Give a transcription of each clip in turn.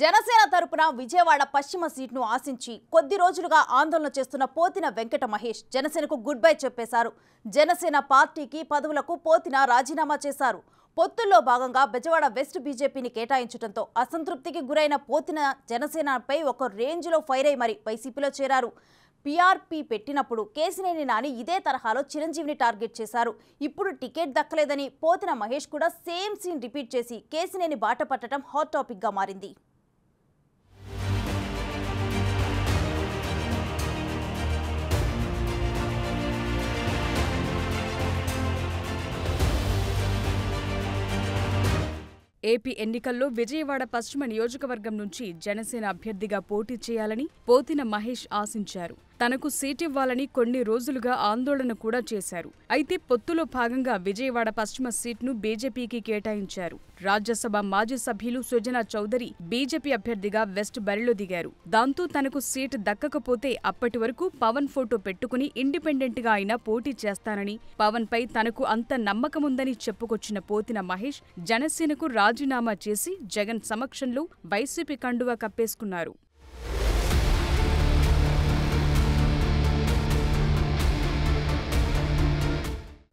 జనసేన తరపున విజయవాడ పశ్చిమ సీట్ను ఆశించి కొద్ది రోజులుగా ఆందోళన చేస్తున్న పోతిన వెంకట మహేష్ జనసేనకు గుడ్ బై చెప్పేశారు. జనసేన పార్టీకి పదవులకు పోతిన రాజీనామా చేశారు. పొత్తుల్లో భాగంగా బెజవాడ వెస్ట్ బీజేపీని కేటాయించడంతో అసంతృప్తికి గురైన పోతిన జనసేనపై ఒక రేంజ్లో ఫైర్ అయి మరి వైసీపీలో చేరారు. పీఆర్పీ పెట్టినప్పుడు కేసినేని నాని ఇదే తరహాలో చిరంజీవిని టార్గెట్ చేశారు. ఇప్పుడు టికెట్ దక్కలేదని పోతిన మహేష్ కూడా సేమ్ సీన్ రిపీట్ చేసి కేసినేని బాట పట్టడం హాట్ టాపిక్గా మారింది. ఏపీ ఎన్నికల్లో విజయవాడ పశ్చిమ నియోజకవర్గం నుంచి జనసేన అభ్యర్థిగా పోటీ చేయాలని పోతిన మహేష్ ఆశించారు. తనకు సీటివ్వాలని కొన్ని రోజులుగా ఆందోళన కూడా చేశారు. అయితే పొత్తులో భాగంగా విజయవాడ పశ్చిమ సీట్ను బీజేపీకి కేటాయించారు. రాజ్యసభ మాజీ సభ్యులు సుజనా చౌదరి బీజేపీ అభ్యర్థిగా వెస్ట్ బరిలో దిగారు. దాంతో తనకు సీటు దక్కకపోతే అప్పటి వరకు పవన్ ఫోటో పెట్టుకుని ఇండిపెండెంట్గా అయినా పోటీ చేస్తానని, పవన్ పై తనకు అంత నమ్మకముందని చెప్పుకొచ్చిన పోతిన మహేష్ జనసేనకు రాజీనామా చేసి జగన్ సమక్షంలో వైసీపీ కండువా కప్పేసుకున్నారు.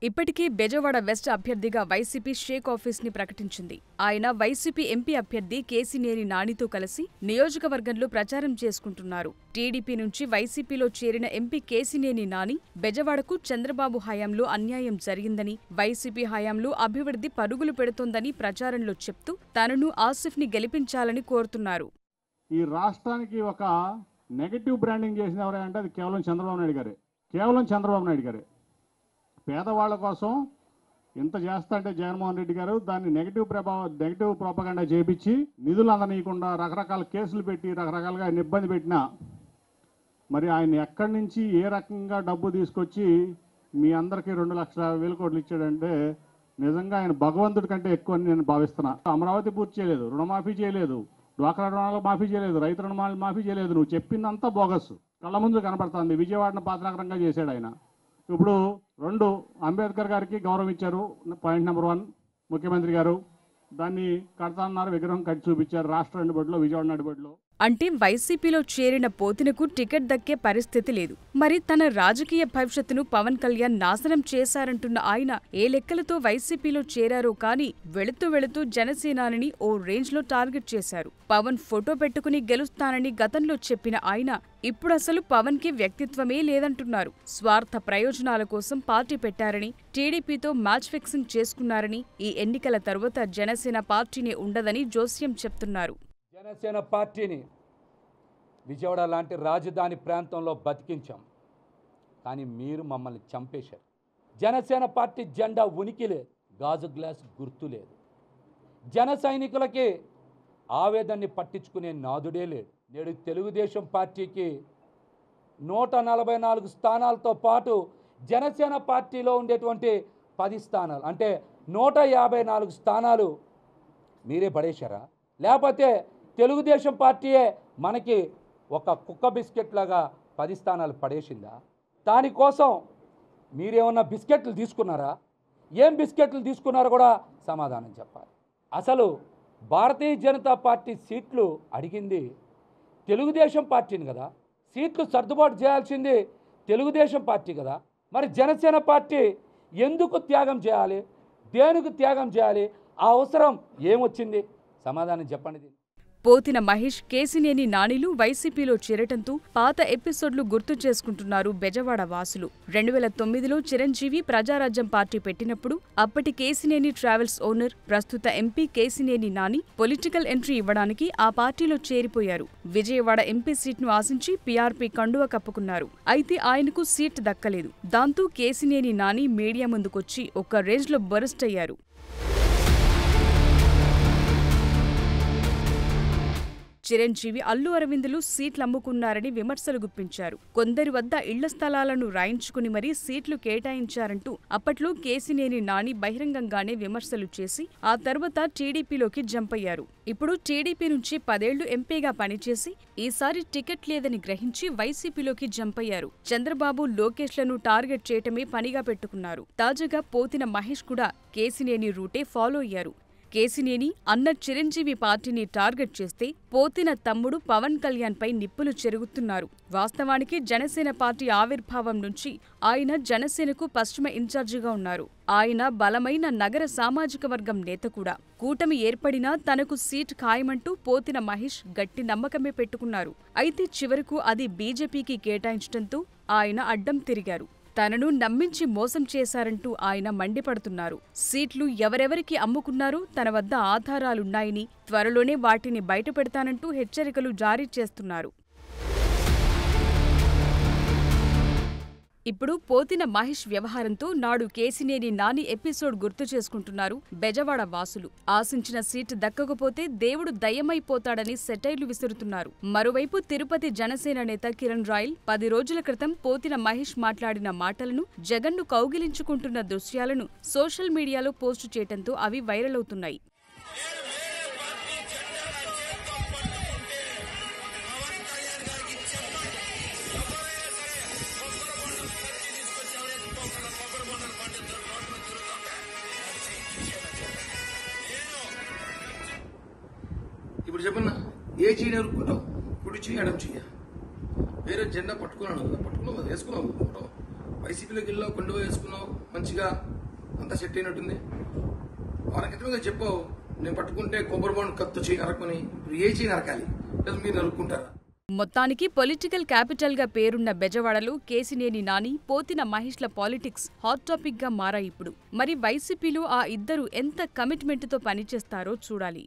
ఇప్పటికే బెజవాడ వెస్ట్ అభ్యర్థిగా వైసీపీ షేక్ ఆఫీస్ని ప్రకటించింది. ఆయన వైసీపీ ఎంపీ అభ్యర్థి కేసినేని నానితో కలిసి నియోజకవర్గంలో ప్రచారం చేసుకుంటున్నారు. టీడీపీ నుంచి వైసీపీలో చేరిన ఎంపీ కేసినేని నాని బెజవాడకు చంద్రబాబు హయాంలో అన్యాయం జరిగిందని, వైసీపీ హయాంలో అభివృద్ధి పరుగులు పెడుతోందని ప్రచారంలో చెప్తూ తనను ఆసిఫ్ని గెలిపించాలని కోరుతున్నారు. ఈ రాష్ట్రానికి ఒక నెగటివ్ బ్రాండింగ్ చేసిన ఎవరంటే అది కేవలం చంద్రబాబు నాయుడు గారే. పేదవాళ్ల కోసం ఇంత చేస్తా అంటే జగన్మోహన్ రెడ్డి గారు దాన్ని నెగటివ్ ప్రోపగండా చేపించి నిధులు అందనీయకుండా రకరకాల కేసులు పెట్టి రకరకాలుగా ఆయన ఇబ్బంది పెట్టినా మరి ఆయన ఎక్కడి నుంచి ఏ రకంగా డబ్బు తీసుకొచ్చి మీ అందరికీ 2,50,000 కోట్లు ఇచ్చాడంటే నిజంగా ఆయన భగవంతుడి కంటే ఎక్కువ నేను భావిస్తున్నా. అమరావతి పూర్తి చేయలేదు, రుణమాఫీ చేయలేదు, డ్వాక్రా రుణాలు మాఫీ చేయలేదు, రైతు రుణాలు మాఫీ చేయలేదు. నువ్వు చెప్పిందంతా బోగస్ కళ్ళ ముందు కనపడుతుంది. విజయవాడను పాతనగరంగా చేశాడు ఆయన. ఇప్పుడు 2 అంబేద్కర్ గారికి గౌరవం ఇచ్చారు. పాయింట్ నెంబర్ 1 ముఖ్యమంత్రి గారు దాన్ని కడతాన్నారు, విగ్రహం కట్టి చూపించారు రాష్ట్ర నడిబొడ్లో, విజయవాడ నడిబొడ్లో. అంటే వైసీపీలో చేరిన పోతినకు టికెట్ దక్కే పరిస్థితి లేదు. మరి తన రాజకీయ భవిష్యత్తును పవన్ కళ్యాణ్ నాశనం చేశారంటున్న ఆయన ఏ లెక్కలతో వైసీపీలో చేరారో కానీ వెళుతూ జనసేనాని ఓ రేంజ్లో టార్గెట్ చేశారు. పవన్ ఫోటో పెట్టుకుని గెలుస్తానని గతంలో చెప్పిన ఆయన ఇప్పుడసలు పవన్ కి వ్యక్తిత్వమే లేదంటున్నారు. స్వార్థ ప్రయోజనాల కోసం పార్టీ పెట్టారని, టీడీపీతో మ్యాచ్ ఫిక్సింగ్ చేసుకున్నారని, ఈ ఎన్నికల తరువాత జనసేన పార్టీనే ఉండదని జోస్యం చెప్తున్నారు. జనసేన పార్టీని విజయవాడ లాంటి రాజధాని ప్రాంతంలో బతికించాం, కానీ మీరు మమ్మల్ని చంపేశారు. జనసేన పార్టీ జెండా ఉనికి లేదు, గాజు గ్లాస్ గుర్తు లేదు. జన సైనికులకి ఆవేదనని పట్టించుకునే నాదుడే లేడు. నేడు తెలుగుదేశం పార్టీకి 144 స్థానాలతో పాటు జనసేన పార్టీలో ఉండేటువంటి 10 స్థానాలు అంటే 154 స్థానాలు మీరే పడేశారా? లేకపోతే తెలుగుదేశం పార్టీయే మనకి ఒక కుక్క బిస్కెట్ లాగా 10 స్థానాలు పడేసిందా? దానికోసం మీరేమన్నా బిస్కెట్లు తీసుకున్నారా? ఏం బిస్కెట్లు తీసుకున్నారో కూడా సమాధానం చెప్పాలి. అసలు భారతీయ జనతా పార్టీ సీట్లు అడిగింది తెలుగుదేశం పార్టీని కదా, సీట్లు సర్దుబాటు చేయాల్సింది తెలుగుదేశం పార్టీ కదా. మరి జనసేన పార్టీ ఎందుకు త్యాగం చేయాలి? దేనికి త్యాగం చేయాలి? ఆ అవసరం ఏమొచ్చింది? సమాధానం చెప్పండి. పోతిన మహేష్, కేసినేని నానిలు వైసీపీలో చేరటంతో పాత ఎపిసోడ్లు గుర్తు చేసుకుంటున్నారు బెజవాడ వాసులు. 2009లో చిరంజీవి ప్రజారాజ్యం పార్టీ పెట్టినప్పుడు అప్పటి కేసినేని ట్రావెల్స్ ఓనర్, ప్రస్తుత MP Kesineni Nani political entry ఇవ్వడానికి ఆ పార్టీలో చేరిపోయారు. విజయవాడ ఎంపీ సీట్ను ఆశించి పీఆర్పీ కండువ కప్పుకున్నారు. అయితే ఆయనకు సీట్ దక్కలేదు. దాంతో కేసినేని నాని మీడియా ముందుకొచ్చి ఒక రేంజ్లో బరస్ట్ అయ్యారు. చిరంజీవి, అల్లు అరవిందులు సీట్లమ్ముకున్నారని విమర్శలు గుప్పించారు. కొందరి వద్ద ఇళ్ల స్థలాలను రాయించుకుని మరీ సీట్లు కేటాయించారంటూ అప్పట్లో కేసినేని నాని బహిరంగంగానే విమర్శలు చేసి ఆ తర్వాత టీడీపీలోకి జంప్ అయ్యారు. ఇప్పుడు టీడీపీ నుంచి 10 ఏళ్లు ఎంపీగా పనిచేసి ఈసారి టికెట్ లేదని గ్రహించి వైసీపీలోకి జంప్ అయ్యారు. చంద్రబాబు, లోకేష్లను టార్గెట్ చేయటమే పనిగా పెట్టుకున్నారు. తాజాగా పోతిన మహేష్ కూడా కేసినేని రూటే ఫాలో అయ్యారు. కేసినేని అన్న చిరంజీవి పార్టీని టార్గెట్ చేస్తే పోతిన తమ్ముడు పవన్ కళ్యాణ్ పై నిప్పులు చెరుగుతున్నారు. వాస్తవానికి జనసేన పార్టీ ఆవిర్భావం నుంచి ఆయన జనసేనకు పశ్చిమ ఇన్ఛార్జిగా ఉన్నారు. ఆయన బలమైన నగర సామాజిక వర్గం నేత కూడా. కూటమి ఏర్పడినా తనకు సీట్ ఖాయమంటూ పోతిన మహేష్ గట్టి నమ్మకమే పెట్టుకున్నారు. అయితే చివరకు అది బీజేపీకి కేటాయించడంతో ఆయన అడ్డం తిరిగారు. తనను నమ్మించి మోసం చేశారంటూ ఆయన మండిపడుతున్నారు. సీట్లు ఎవరెవరికి అమ్ముకున్నారో తన వద్ద ఆధారాలున్నాయని, త్వరలోనే వాటిని బయటపెడతానంటూ హెచ్చరికలు జారీ చేస్తున్నారు. ఇప్పుడు పోతిన మహేష్ వ్యవహారంతో నాడు కేసినేని నాని ఎపిసోడ్ గుర్తు చేసుకుంటున్నారు బెజవాడ వాసులు. ఆశించిన సీటు దక్కకపోతే దేవుడు దయ్యమైపోతాడని సెటైర్లు విసురుతున్నారు. మరోవైపు తిరుపతి జనసేన నేత కిరణ్ రాయల్ 10 రోజుల క్రితం పోతిన మహేష్ మాట్లాడిన మాటలను, జగన్ను కౌగిలించుకుంటున్న దృశ్యాలను సోషల్ మీడియాలో పోస్టు చేయడంతో అవి వైరల్ అవుతున్నాయి. ఇప్పుడు చెప్పన్నా, ఏ చెయ్యి నరుక్కుంటావు? కుడి చెయ్యి, ఎడం చెయ్య. వేరే జెండా పట్టుకున్నాను కదా, పట్టుకున్నావు, వేసుకున్నావు. వైసీపీలోకి వెళ్ళావు, కొండవ వేసుకున్నావు, మంచిగా అంతా సెట్ అయినట్టుంది. వారం క్రితంగా చెప్పావు, నేను పట్టుకుంటే కొబ్బరి బొండ కత్తో చెయ్యి నరకమని. ఇప్పుడు ఏ చెయ్యి నరకాలి? లేదా మీరు నరుక్కుంటారా? మొత్తానికి పొలిటికల్ క్యాపిటల్ గా పేరున్న బెజవాడలో కేసినేని నాని, పోతిన మహేష్ల పాలిటిక్స్ హాట్ టాపిక్ గా మారాయి ఇప్పుడు. మరి వైసీపీలో ఆ ఇద్దరు ఎంత కమిట్మెంట్తో పనిచేస్తారో చూడాలి.